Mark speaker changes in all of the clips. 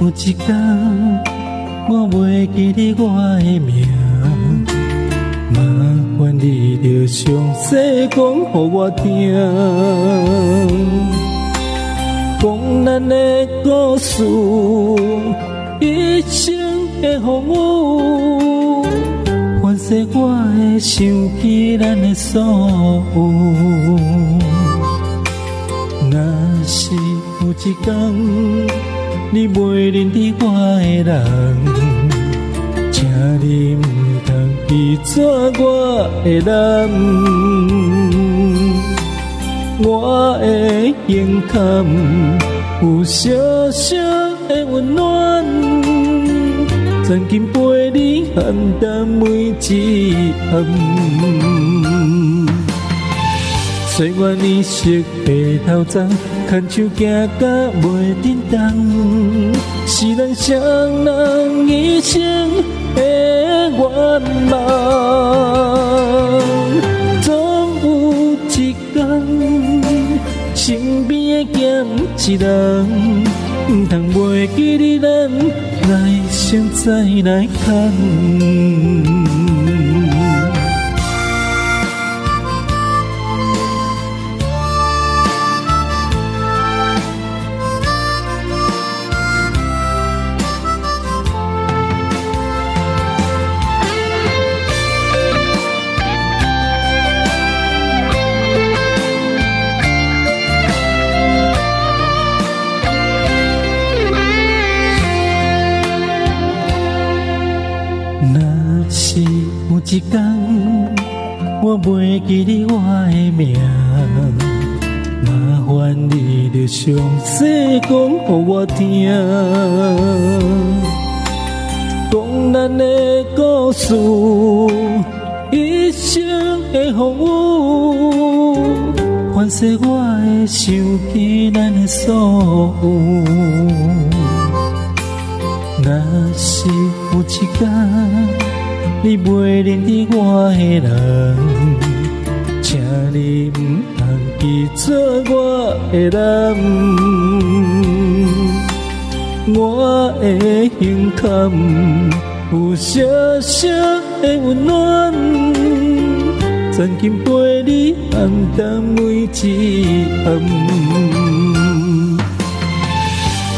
Speaker 1: 有一天，我袂记得我的名，麻烦你着详细讲予我听，讲咱的故事，一生的风雨，反正我会想起咱的所有。若是有一天，你袂认得我的人，请你唔通记住我的男，我的胸坎有小小的温暖，曾经陪你寒冬每一暗。岁月年色白头鬃，牵手行甲袂振动，是咱双人一生的愿望。总有一天，身边的欠一人，唔通袂记你咱来生再来牵。一天，我袂记得我的名，麻烦你着详细讲予我听，讲咱的故事，一生的风雨，反正我会想起咱的所有。若是有一天，你袂认得我的人，请你唔通记住我的男，我的胸坎有小小的温暖，曾经陪你寒冬每一暗。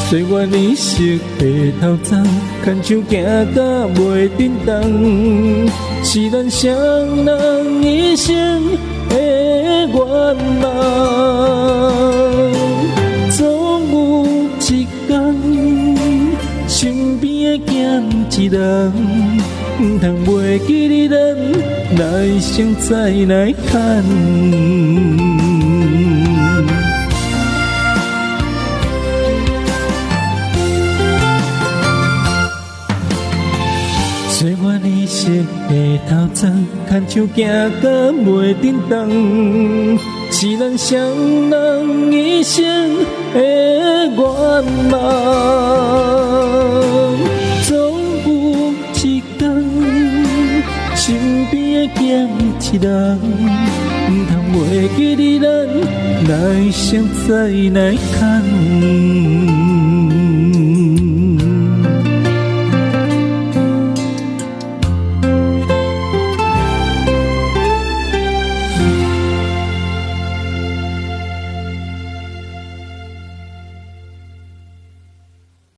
Speaker 1: 岁月年色白头鬃，牵手行甲袂振动，是咱双人一生的愿望。总有一天，身边的欠一人，唔通袂记你咱来生再来牵。岁月年色白头鬃，牵手行甲袂振动，是咱双人一生的愿望。总有一天，身边的欠一人，唔通袂记你咱来生再来牵。